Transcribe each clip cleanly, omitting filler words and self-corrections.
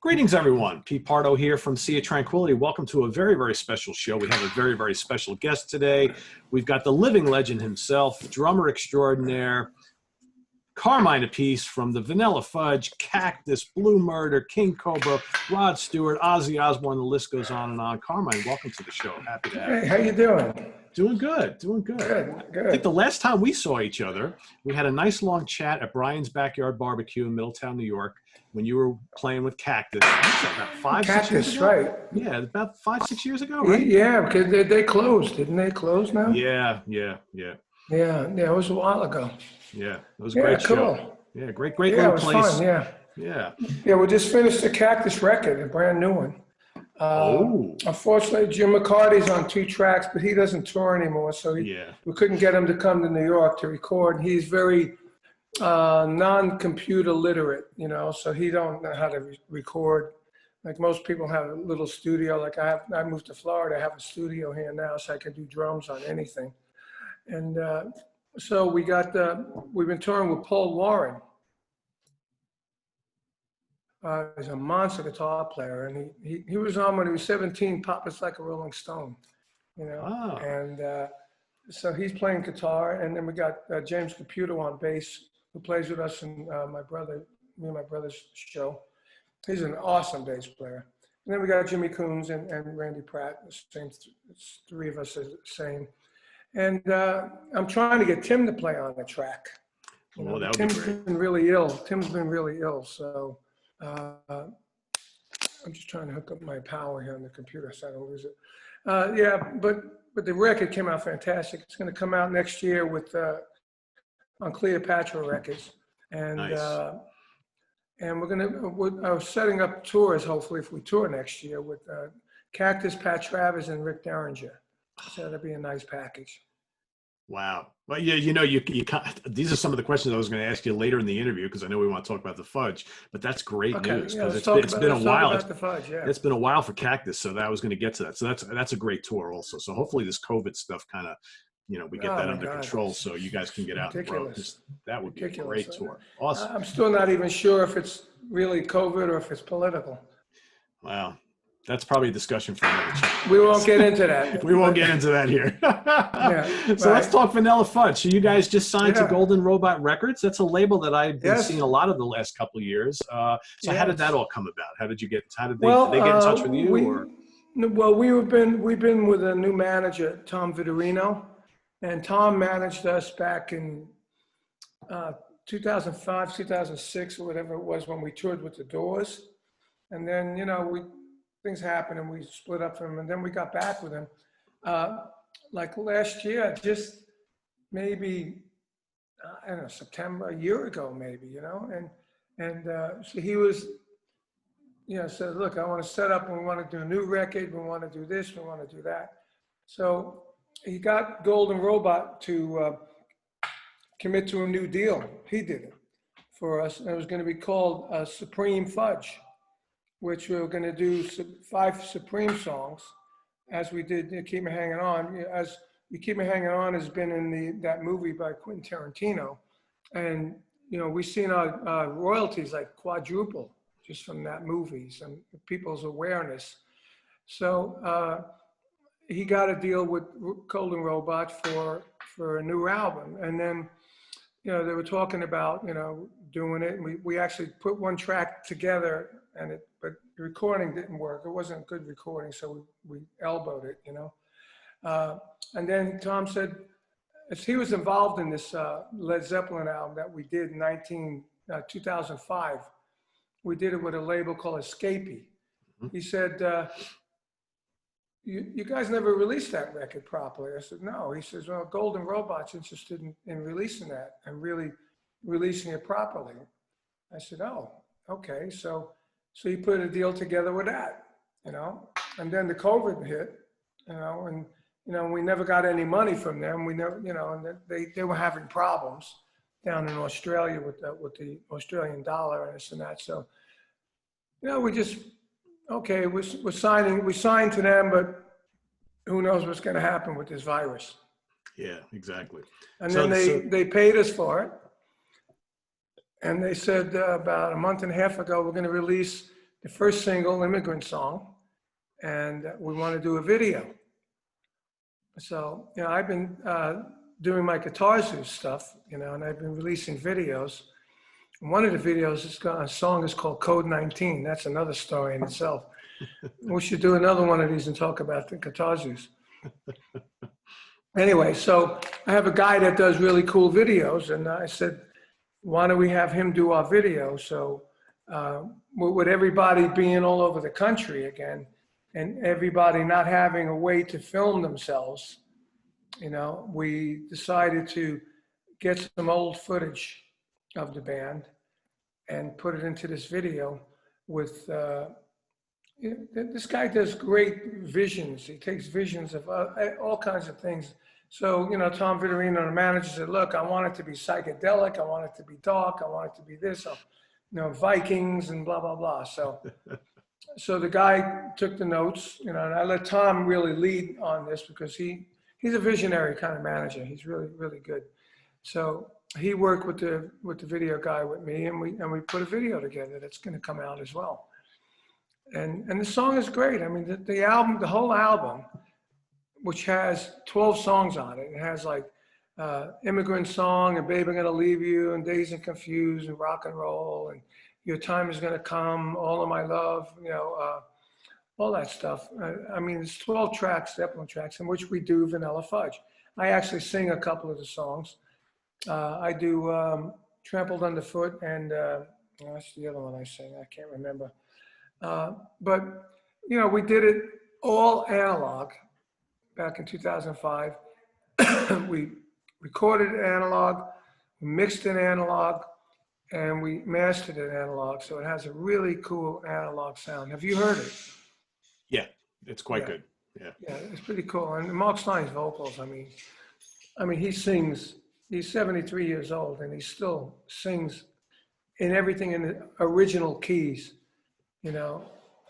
Greetings, everyone. Pete Pardo here from Sea of Tranquility. Welcome to a very, very special show. We have a very, very special guest today. We've got the living legend himself, drummer extraordinaire, Carmine Appice from the Vanilla Fudge, Cactus, Blue Murder, King Kobra, Rod Stewart, Ozzy Osbourne, the list goes on and on. Carmine, welcome to the show. Happy to have you. Hey, how you doing? Doing good, doing good. Good. I think the last time we saw each other, we had a nice long chat at Brian's Backyard Barbecue in Middletown, New York, when you were playing with Cactus. About 5, 6 years ago? Right. Yeah, about 5, 6 years ago, right? Yeah, because they closed. Didn't they close now? Yeah. Yeah, it was a while ago. Yeah, it was a great cool. show. Yeah, great Yeah, little it was place. fun, yeah. Yeah, we just finished the Cactus record, a brand new one. Unfortunately, Jim McCarty's on 2 tracks, but he doesn't tour anymore, so we couldn't get him to come to New York to record. He's very non-computer literate, so he don't know how to record. Like most people have a little studio. Like I moved to Florida, I have a studio here now, so I can do drums on anything. And so we've been touring with Paul Warren. He's a monster guitar player, and he was on when he was 17, Pop It's Like a Rolling Stone, And so he's playing guitar, and then we got James Caputo on bass, who plays with us in me and my brother's show. He's an awesome bass player. And then we got Jimmy Coons and Randy Pratt, the same, 3 of us are the same. And I'm trying to get Tim to play on the track. That would Tim's be great. been really ill. Tim's been really ill, so I'm just trying to hook up my power here on the computer so I don't lose it. But the record came out fantastic. It's going to come out next year with on Cleopatra Records, and nice. And we're setting up tours. Hopefully, if we tour next year with Cactus, Pat Travers, and Rick Derringer, so that'll be a nice package. Wow. Well, yeah, these are some of the questions I was going to ask you later in the interview, because I know we want to talk about the Fudge, but that's great news, because it's been a while. It's been a while for Cactus, so I was going to get to that. So that's a great tour also. So hopefully this COVID stuff kind of, we get that under control, so you guys can get out and road. That would be a great tour. Awesome. I'm still not even sure if it's really COVID or if it's political. Wow. That's probably a discussion for another channel. We won't get into that. We won't get into that here. So let's talk Vanilla Fudge. So you guys just signed to Golden Robot Records. That's a label that I've been seeing a lot of the last couple of years. How did that all come about? How did they get in touch with you? Well, we've been with a new manager, Tom Vitorino, and Tom managed us back in 2005, 2006, or whatever it was, when we toured with the Doors. And then, things happened and we split up from him, and then we got back with him like last year, just maybe I don't know, September, a year ago maybe, and so he was said, look, I want to set up and we want to do a new record, we want to do this, we want to do that. So he got Golden Robot to commit to a new deal. He did it for us, and it was going to be called Supreme Fudge, which we were going to do 5 Supreme songs, as we did Keep Me Hanging On. As You Keep Me Hanging On has been in that movie by Quentin Tarantino. And, we've seen our royalties like quadruple just from that movie, and people's awareness. So he got a deal with Golden Robot for a new album. And then, they were talking about, doing it. And we actually put 1 track together, but the recording didn't work. It wasn't a good recording, so we elbowed it, And then Tom said, as he was involved in this Led Zeppelin album that we did in 2005, we did it with a label called Escapee. He said, you guys never released that record properly. I said, no. He says, well, Golden Robot's interested in releasing that and really releasing it properly. I said, oh, okay. So he put a deal together with that, and then the COVID hit, and, we never got any money from them. We never, and they were having problems down in Australia with the Australian dollar and this and that. So, we just, okay, we signed to them, but who knows what's going to happen with this virus. Yeah, exactly. And then they paid us for it. And they said about a month and a half ago, we're going to release the first single, Immigrant song, and we want to do a video. So, you know, I've been doing my Guitar Zeus stuff, you know, and I've been releasing videos. And one of the videos, a song is called Code 19. That's another story in itself. We should do another one of these and talk about the Guitar Zeus. Anyway, so I have a guy that does really cool videos, and I said, why don't we have him do our video? So with everybody being all over the country again, and everybody not having a way to film themselves, you know, we decided to get some old footage of the band and put it into this video with, this guy does great visions. He takes visions of all kinds of things. So, you know, Tom Vitorino, the manager, said, look, I want it to be psychedelic. I want it to be dark. I want it to be this, you know, Vikings and blah, blah, blah. So the guy took the notes, you know, and I let Tom really lead on this because he's a visionary kind of manager. He's really, really good. So he worked with the video guy with me, and we put a video together that's going to come out as well. And the song is great. I mean, the album, the whole album, which has 12 songs on it. It has like Immigrant Song and Babe, I'm Gonna Leave You and Dazed and Confused and Rock and Roll and Your Time Is Gonna Come, All of My Love, you know, all that stuff. I mean, it's 12 tracks, Zeppelin tracks, in which we do Vanilla Fudge. I actually sing a couple of the songs. I do Trampled Underfoot and that's the other one I sing. I can't remember. But, you know, we did it all analog back in 2005. We recorded it analog, we mixed it analog, and we mastered it analog. So it has a really cool analog sound. Have you heard it? Yeah, it's quite good. Yeah. Yeah, it's pretty cool. And Mark Stein's vocals, I mean, he sings, he's 73 years old, and he still sings in everything in the original keys, you know.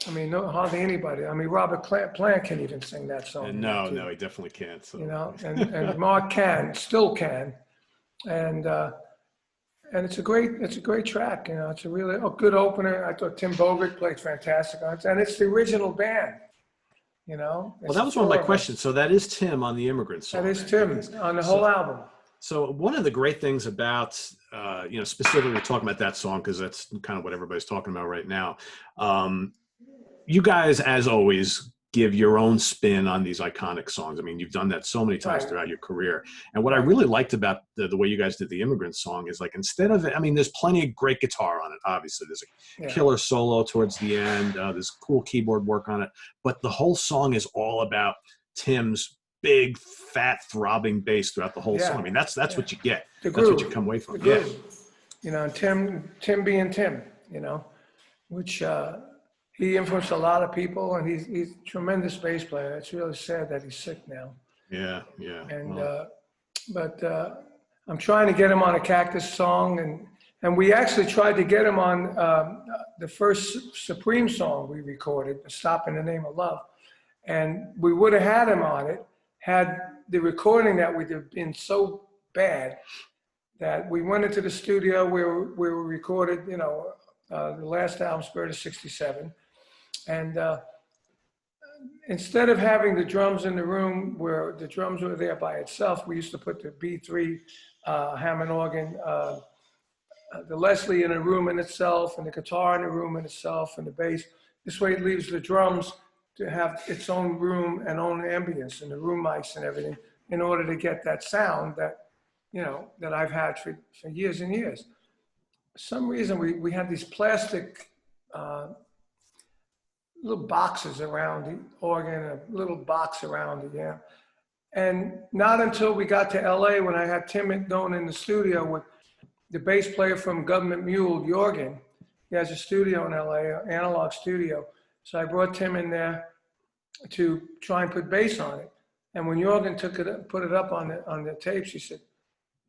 I mean, hardly anybody. I mean, Robert Plant can even sing that song. No, he definitely can't. So. You know, and Mark still can, and it's a great track. You know, it's a really good opener. I thought Tim Bogert played fantastic on it, and it's the original band. You know. Well, that was one of my questions. So that is Tim on the Immigrant song. That is Tim on the whole album. So one of the great things about, you know, specifically talking about that song, because that's kind of what everybody's talking about right now. You guys, as always, give your own spin on these iconic songs. I mean, you've done that so many times throughout your career. And what I really liked about the way you guys did the Immigrant song is, like, instead of, I mean, there's plenty of great guitar on it, obviously. There's a killer solo towards the end. There's cool keyboard work on it. But the whole song is all about Tim's big, fat, throbbing bass throughout the whole song. I mean, that's what you get. That's what you come away from. Yeah. You know, Tim being Tim, you know, which he influenced a lot of people, and he's a tremendous bass player. It's really sad that he's sick now. Yeah. And but I'm trying to get him on a Cactus song, and we actually tried to get him on the first Supreme song we recorded, "Stop in the Name of Love," and we would have had him on it had the recording that we did been so bad that we went into the studio where we recorded, you know, the last album, Spirit of '67. And instead of having the drums in the room where the drums were there by itself, we used to put the B3 Hammond organ, the Leslie in a room in itself, and the guitar in a room in itself, and the bass. This way it leaves the drums to have its own room and own ambience, and the room mics and everything, in order to get that sound that, you know, that I've had for years and years. For some reason, we had these plastic little boxes around the organ, a little box around the amp. And not until we got to LA, when I had Tim going in the studio with the bass player from Government Mule, Jorgen. He has a studio in LA, an analog studio. So I brought Tim in there to try and put bass on it. And when Jorgen put it up on the tapes, he said,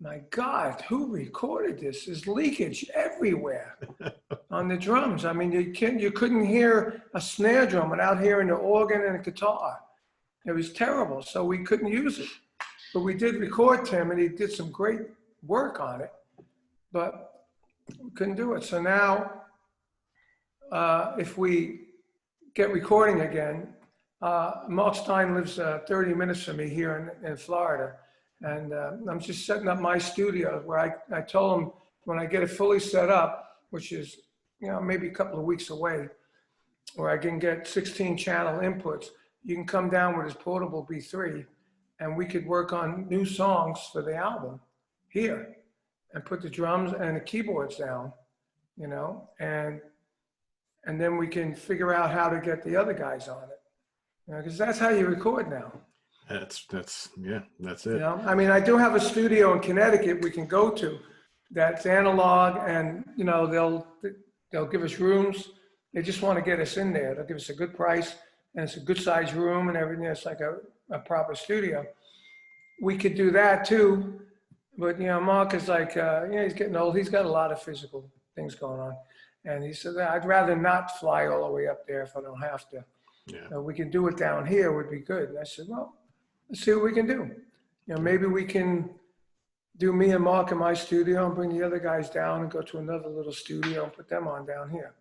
"My God, who recorded this? There's leakage everywhere on the drums. I mean, you couldn't hear a snare drum without hearing the organ and the guitar. It was terrible, so we couldn't use it. But we did record Tim, and he did some great work on it, but we couldn't do it. So now if we get recording again, Mark Stein lives 30 minutes from me here in Florida. And I'm just setting up my studio where I told him when I get it fully set up, which is, maybe a couple of weeks away, where I can get 16 channel inputs, you can come down with his portable B3 and we could work on new songs for the album here and put the drums and the keyboards down, and then we can figure out how to get the other guys on it. Because that's how you record now. That's it. I mean, I do have a studio in Connecticut we can go to that's analog, and they'll give us rooms. They just want to get us in there. They'll give us a good price, and it's a good sized room and everything. It's like a proper studio. We could do that too, but Mark is like, he's getting old. He's got a lot of physical things going on, and he said, I'd rather not fly all the way up there if I don't have to. Yeah. We can do it down here would be good. And I said, well, let's see what we can do. Maybe we can do me and Mark in my studio and bring the other guys down and go to another little studio and put them on down here.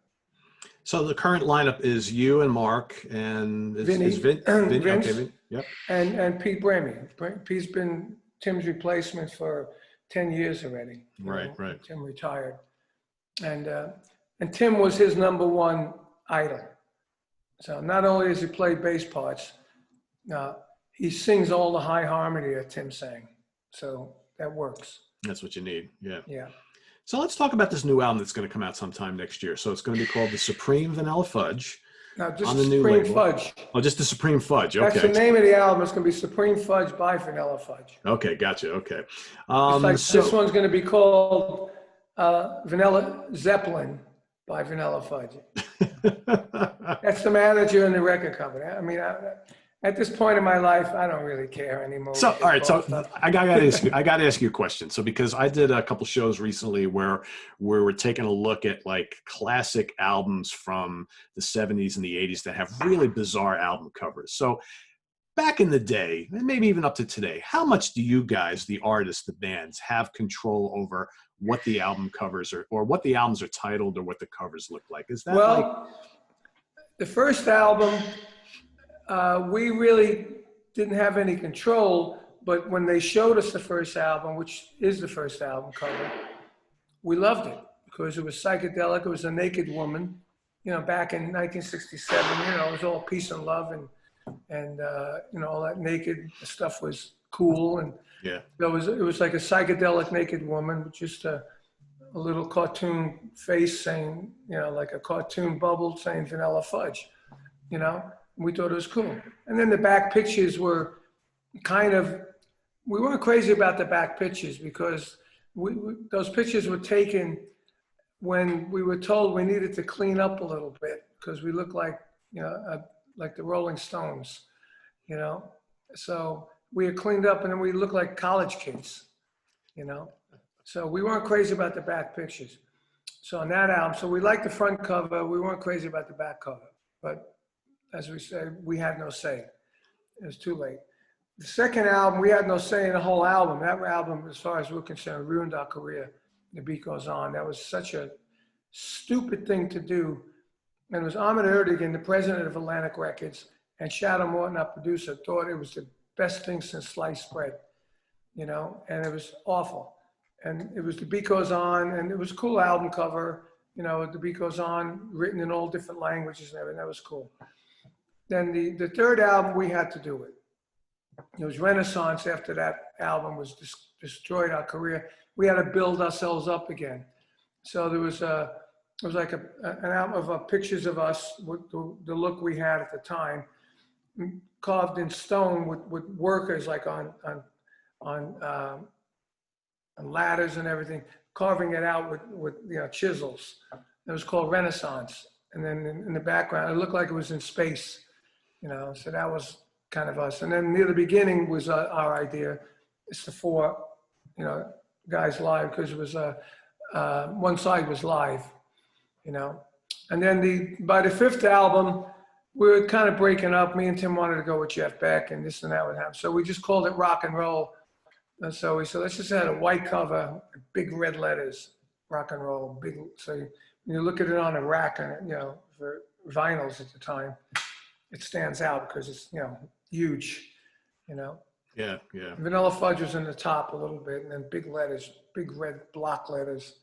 So the current lineup is you and Mark and Vince, okay, yep. and Pete Bramy. Pete's been Tim's replacement for 10 years already. Right. Tim retired. And Tim was his #1 idol. So not only does he play bass parts, he sings all the high harmony that Tim sang. So that works. That's what you need. Yeah. Yeah. So let's talk about this new album that's going to come out sometime next year. So it's going to be called The Supreme Vanilla Fudge. No, just the Supreme Fudge. Oh, just The Supreme Fudge. Okay. That's the name of the album. It's going to be Supreme Fudge by Vanilla Fudge. Okay, gotcha. Okay. This one's going to be called Vanilla Zeppelin by Vanilla Fudge. That's the manager and the record company. I mean, at this point in my life, I don't really care anymore. So, all right. So I got to ask you a question. So, because I did a couple shows recently where we were taking a look at like classic albums from the 70s and the 80s that have really bizarre album covers. So back in the day, and maybe even up to today, how much do you guys, the artists, the bands, have control over what the album covers or what the albums are titled or what the covers look like? Is that the first album, we really didn't have any control, but when they showed us the first album, which is the first album cover, we loved it because it was psychedelic. It was a naked woman, back in 1967, it was all peace and love and all that naked stuff was cool. And yeah, it was like a psychedelic naked woman with just a little cartoon face saying, like a cartoon bubble saying Vanilla Fudge, we thought it was cool. And then the back pictures were we weren't crazy about the back pictures because those pictures were taken when we were told we needed to clean up a little bit because we looked like, like the Rolling Stones, So we had cleaned up and then we looked like college kids, So we weren't crazy about the back pictures. So on that album, so we liked the front cover. We weren't crazy about the back cover. But as we said, we had no say. It was too late. The second album, we had no say in the whole album. That album, as far as we're concerned, ruined our career. The Beat Goes On. That was such a stupid thing to do. And it was Ahmet Ertegun, the president of Atlantic Records, and Shadow Morton, our producer, thought it was the best thing since sliced bread, and it was awful. And it was The Beat Goes On, and it was a cool album cover, The Beat Goes On, written in all different languages and everything. That was cool. Then the third album, we had to do it. It was Renaissance. After that album was destroyed our career, we had to build ourselves up again. So it was like an album of pictures of us with the look we had at the time, carved in stone with workers like on ladders and everything, carving it out with chisels. It was called Renaissance. And then in the background, it looked like it was in space, so that was kind of us. And then near the beginning was our idea. It's the four, guys live, because it was one side was live, And then by the fifth album, we were kind of breaking up. Me and Tim wanted to go with Jeff Beck, and this and that would happen. So we just called it Rock and Roll. And so we said, let's just add a white cover, big red letters, rock and roll, big. So you look at it on a rack, and for vinyls at the time, it stands out because it's huge. Yeah, yeah. Vanilla Fudge was in the top a little bit, and then big letters, big red block letters.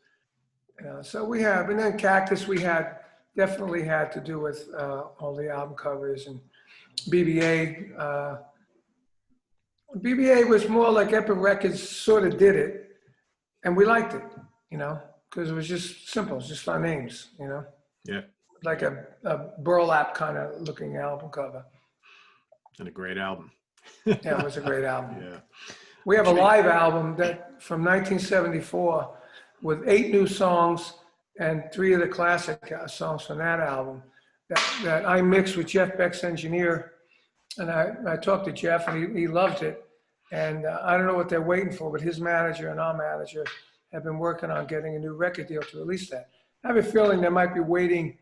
So we have, and then Cactus we had definitely had to do with all the album covers, and BBA. BBA was more like Epic Records sort of did it, and we liked it, because it was just simple, it's just our names, Yeah. like a burlap kind of looking album cover. And a great album. Yeah, it was a great album. Yeah. We have a live album that from 1974 with 8 new songs and 3 of the classic songs from that album that I mixed with Jeff Beck's engineer. And I talked to Jeff, and he loved it. And I don't know what they're waiting for, but his manager and our manager have been working on getting a new record deal to release that. I have a feeling they might be waiting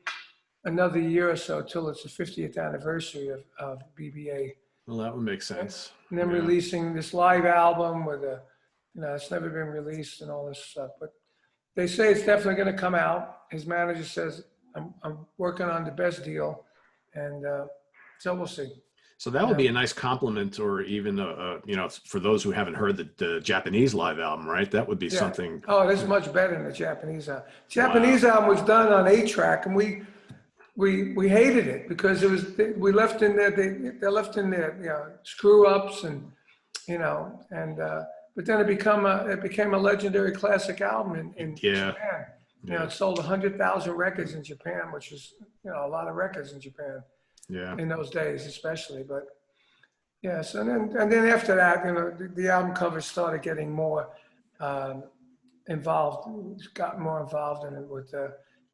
another year or so till it's the 50th anniversary of BBA. Well, that would make sense. And then releasing this live album with it's never been released and all this stuff. But they say it's definitely going to come out. His manager says, I'm working on the best deal. And so we'll see. So that would be a nice compliment, or even, for those who haven't heard the Japanese live album, right? That would be something. Oh, this is much better than the Japanese album. Japanese album was done on 8-track, and we hated it because it was, we left in there, they left in there, screw ups and, but then it became a legendary classic album in Japan. It sold 100,000 records in Japan, which is, a lot of records in Japan. Yeah. In those days, especially, but yes, and then after that, the album covers started getting more involved. Got more involved in it with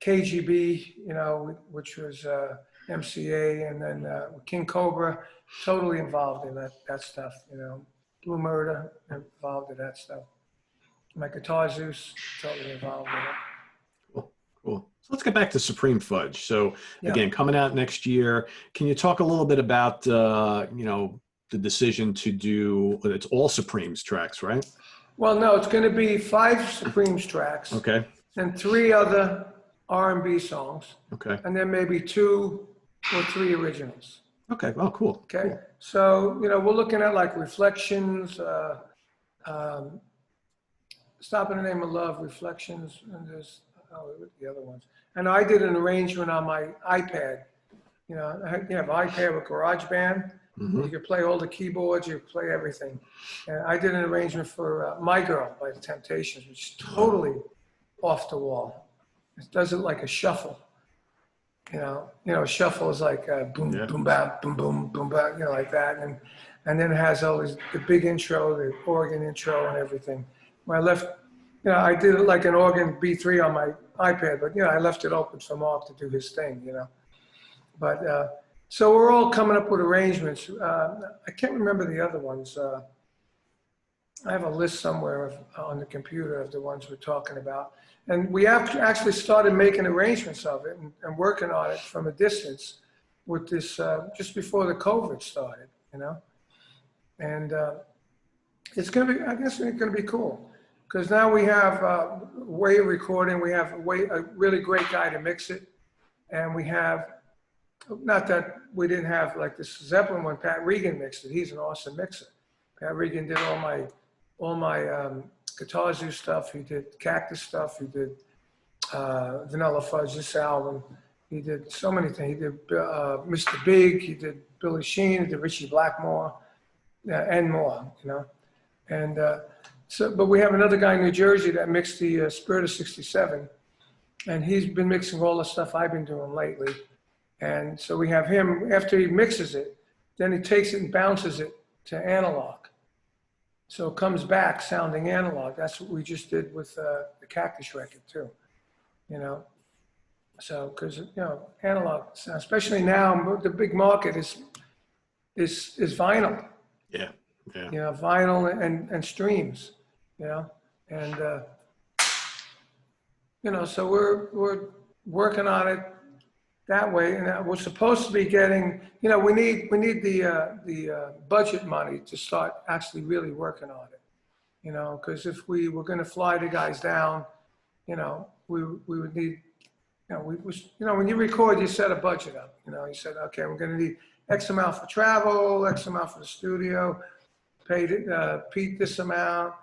KGB, which was MCA, and then King Kobra, totally involved in that stuff. Blue Murder, involved in that stuff. My guitar Zeus, totally involved in it. Cool. So let's get back to Supreme Fudge. So again, coming out next year, can you talk a little bit about, the decision to do, it's all Supremes tracks, right? Well, no, it's going to be 5 Supremes tracks. Okay. And 3 other R&B songs. Okay. And then maybe 2 or 3 originals. Okay. Oh, cool. Okay. Cool. So, we're looking at like Reflections, Stop in the Name of Love, Reflections, and there's, the other ones. And I did an arrangement on my iPad. You have iPad with GarageBand. Mm-hmm. You can play all the keyboards, you play everything. And I did an arrangement for My Girl by The Temptations, which is totally off the wall. It does it like a shuffle. A shuffle is like boom, boom, bam, boom, boom, boom, bam, like that. And then it has always the big intro, the organ intro and everything. When I left, I did it like an organ B3 on my iPad, but I left it open for Mark to do his thing, But so we're all coming up with arrangements. I can't remember the other ones. I have a list somewhere on the computer of the ones we're talking about. And we have actually started making arrangements of it and working on it from a distance with this just before the COVID started, And it's going to be, I guess it's going to be cool. Because now we have a way of recording, we have a really great guy to mix it. And we have, not that we didn't have like this Zeppelin when Pat Regan mixed it, he's an awesome mixer. Pat Regan did all my Guitar Zeus stuff, he did Cactus stuff, he did Vanilla Fudge, this album. He did so many things, he did Mr. Big, he did Billy Sheehan, he did Richie Blackmore, and more, And but we have another guy in New Jersey that mixed the Spirit of 67, and he's been mixing all the stuff I've been doing lately. And so we have him, after he mixes it, then he takes it and bounces it to analog. So it comes back sounding analog. That's what we just did with the Cactus record too, So, because, analog, especially now, the big market is vinyl. Yeah. Vinyl and streams, and so we're working on it that way, and we're supposed to be getting, we need the budget money to start actually really working on it, because if we were going to fly the guys down, we would need when you record, you set a budget up. You said, okay, we're going to need X amount for travel, X amount for the studio, pay Pete this amount.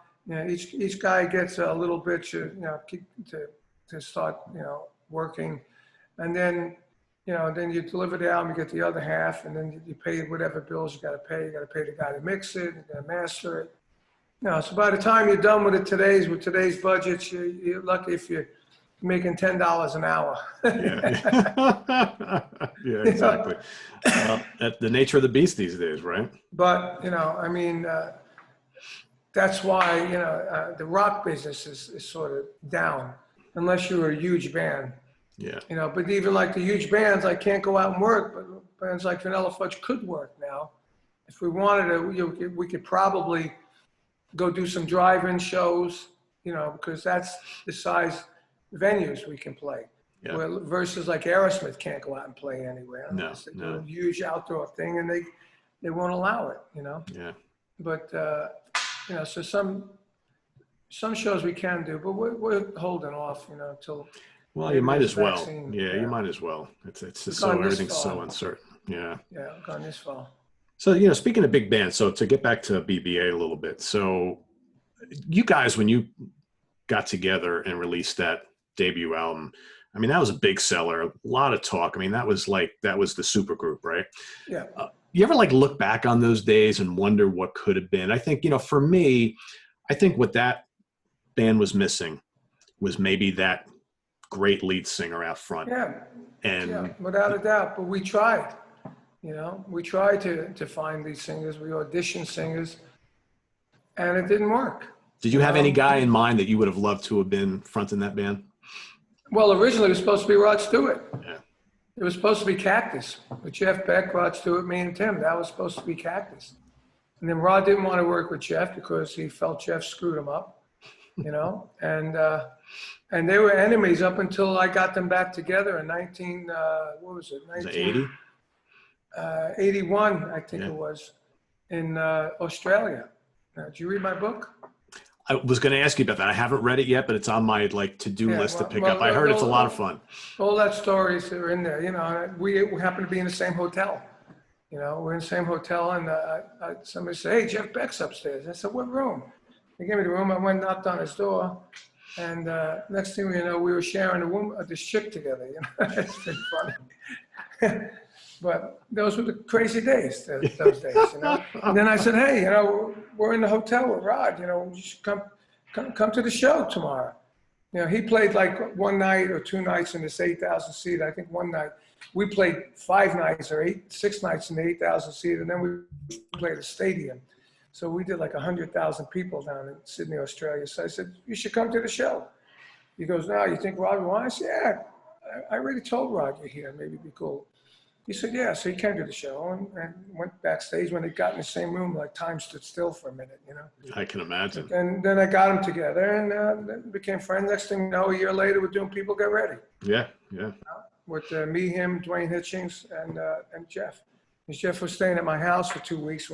Each guy gets a little bit to start working, and then then you deliver the album, you get the other half, and then you pay whatever bills you got to pay. You got to pay the guy to mix it, you got to master it. So by the time you're done with today's budgets, you're lucky if you're making $10 an hour. Yeah, yeah, exactly. The nature of the beast these days, right? But that's why the rock business is sort of down, unless you're a huge band. Yeah. But even like the huge bands, I can't go out and work. But bands like Vanilla Fudge could work now. If we wanted to, we could probably go do some drive-in shows. Because that's the size venues we can play. Yeah. Versus like Aerosmith can't go out and play anywhere. No. Do a huge outdoor thing, and they won't allow it. Yeah. But so some shows we can do, but we're holding off. Till. Well, you might as well. Yeah, you might as well. It's just so everything's so uncertain. Yeah. Yeah, gone this fall. So speaking of big bands, so to get back to BBA a little bit, so you guys, when you got together and released that debut album, that was a big seller, a lot of talk. That was the super group, right? Yeah. You ever look back on those days and wonder what could have been? I think, for me, I think what that band was missing was maybe that great lead singer out front. Yeah, without a doubt. But we tried, we tried to find these singers. We auditioned singers, and it didn't work. Did you have any guy in mind that you would have loved to have been fronting that band? Well, originally it was supposed to be Rod Stewart. Yeah. It was supposed to be Cactus with Jeff Beck, Rod Stewart, me, and Tim. That was supposed to be Cactus. And then Rod didn't want to work with Jeff because he felt Jeff screwed him up, and they were enemies up until I got them back together in 1980? 81, I think it was, in Australia. Did you read my book? I was going to ask you about that. I haven't read it yet, but it's on my to-do list to pick up. I heard it's a lot of fun. All that stories are in there. We happen to be in the same hotel. We're in the same hotel, and somebody said, "Hey, Jeff Beck's upstairs." I said, "What room?" They gave me the room. I went and knocked on his door, and next thing we we were sharing a room, this chick together. It's been funny. But those were the crazy days, those days, And then I said, hey, we're in the hotel with Rod, you should come to the show tomorrow. He played like one night or two nights in this 8,000 seat. I think one night we played 5 nights or 6 nights in the 8,000 seat, and then we played a stadium. So we did like 100,000 people down in Sydney, Australia. So I said, you should come to the show. He goes, no, you think Rod would want? I said, yeah, I already told Rod you're here. Maybe it'd be cool. He said, yeah. So he came to the show and went backstage. When they got in the same room, like time stood still for a minute, I can imagine. And then I got them together and then became friends. Next thing you know, a year later, we're doing People Get Ready. Yeah. With me, him, Dwayne Hitchings, and Jeff. Because Jeff was staying at my house for 2 weeks.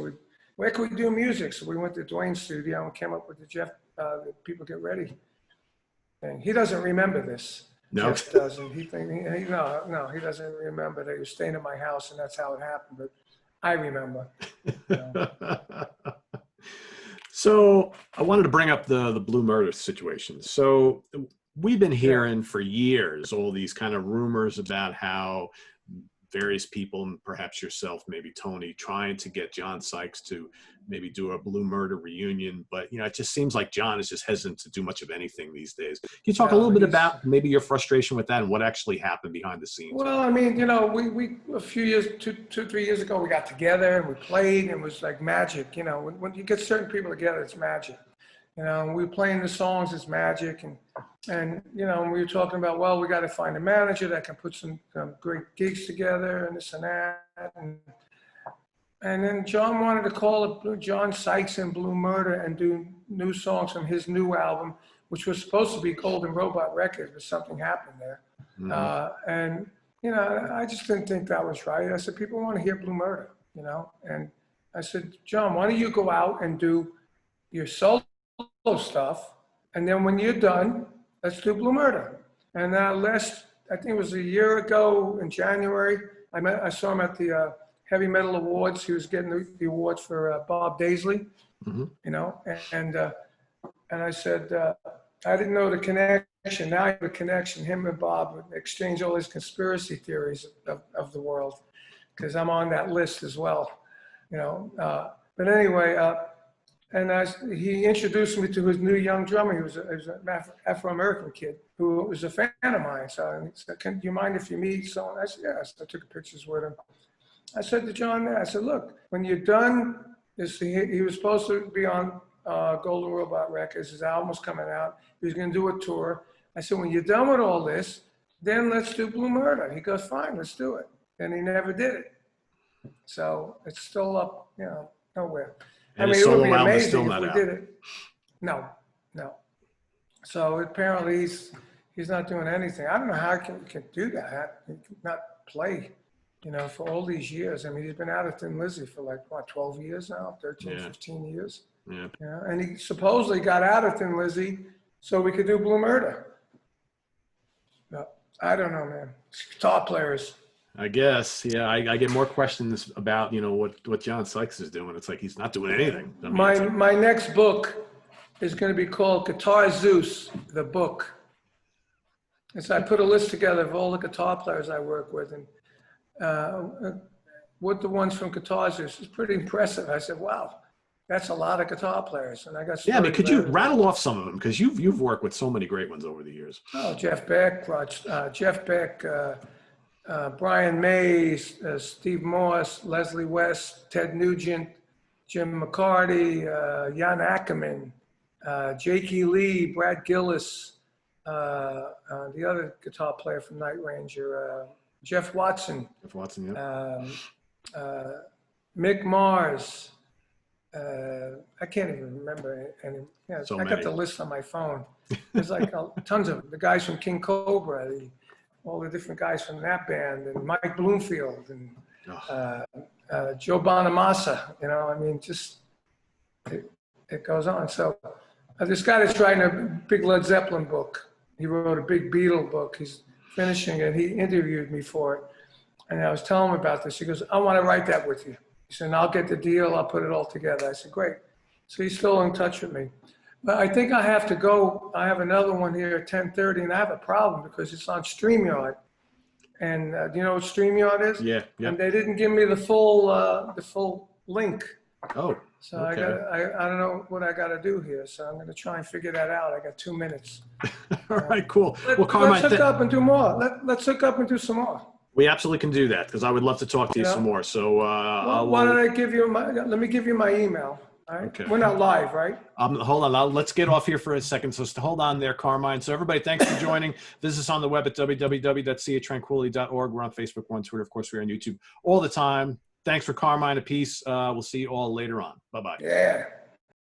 Where could we do music? So we went to Dwayne's studio and came up with the People Get Ready thing. He doesn't remember this. No. Jeff doesn't. He doesn't remember that he was staying at my house and that's how it happened. But I remember. So I wanted to bring up the Blue Murder situation. So we've been hearing for years all these kind of rumors about how various people, and perhaps yourself, maybe Tony, trying to get John Sykes to maybe do a Blue Murder reunion. But, it just seems like John is just hesitant to do much of anything these days. Can you talk a little bit about maybe your frustration with that and what actually happened behind the scenes? Well, we a few years, 3 years ago, we got together and we played and it was like magic. When you get certain people together, it's magic. We were playing the songs, it's magic. And we were talking about, well, we got to find a manager that can put some great gigs together and this and that. And then John wanted to call it John Sykes and Blue Murder and do new songs from his new album, which was supposed to be Golden Robot Records, but something happened there. Mm-hmm. I just didn't think that was right. I said, people want to hear Blue Murder, And I said, John, why don't you go out and do your solo stuff, and then when you're done, let's do Blue Murder. And I think it was a year ago in January. I saw him at the Heavy Metal Awards. He was getting the awards for Bob Daisley, you know, and I said, I didn't know the connection. Now I have a connection. Him and Bob would exchange all these conspiracy theories of the world, because I'm on that list as well, you know. But anyway, he introduced me to his new young drummer. He was an Afro-American kid who was a fan of mine. So he said, "Do you mind if you meet someone?" I said, "Yes." I took pictures with him. I said to John, I said, "Look, when you're done," he was supposed to be on Golden Robot Records. His album was coming out. He was going to do a tour. I said, "When you're done with all this, then let's do Blue Murder." He goes, "Fine, let's do it." And he never did it. So it's still up, you know, nowhere. And I mean, it would be amazing if we did it. No. So apparently he's not doing anything. I don't know how he can do that. He can not play, you know, for all these years. I mean, he's been out of Thin Lizzy for like, what, 12 years now, 13, 15 years. Yeah. You know, and he supposedly got out of Thin Lizzy so we could do Blue Murder. No, I don't know, man. Guitar players. I guess, yeah. I get more questions about, you know, what John Sykes is doing. It's like he's not doing anything. I mean, my next book is going to be called Guitar Zeus, the book. And so I put a list together of all the guitar players I work with, and what the ones from Guitar Zeus is pretty impressive. I said, "Wow, that's a lot of guitar players." And I got I mean, could you rattle off some of them, because you've worked with so many great ones over the years? Oh, Jeff Beck, Brian Mays, Steve Morse, Leslie West, Ted Nugent, Jim McCarty, Jan Ackerman, Jakey Lee, Brad Gillis, the other guitar player from Night Ranger, Jeff Watson. Mick Mars. I can't even remember any. Yeah, I got the list on my phone. There's like tons of the guys from King Cobra, all the different guys from that band, and Mike Bloomfield, and Joe Bonamassa. You know, I mean, just it goes on. So this guy that's writing a big Led Zeppelin book. He wrote a big Beatle book. He's finishing it. He interviewed me for it, and I was telling him about this. He goes, "I want to write that with you." He said, "I'll get the deal. I'll put it all together." I said, "Great." So he's still in touch with me. But I think I have to go. I have another one here at 10:30, and I have a problem because it's on StreamYard. And do you know what StreamYard is? Yeah. And they didn't give me the full link. Oh. So okay. I don't know what I got to do here. So I'm going to try and figure that out. I got 2 minutes. All right, cool. Carmine, let's hook up and do more. Let's hook up and do some more. We absolutely can do that, because I would love to talk to you some more. So why don't I give you let me give you my email. All right? Okay. We're not live, right? Hold on. Let's get off here for a second. So hold on there, Carmine. So everybody, thanks for joining. Visit us on the web at www.seatranquility.org. We're on Facebook, we're on Twitter. Of course, we're on YouTube all the time. Thanks for Carmine Appice. We'll see you all later on. Bye-bye. Yeah.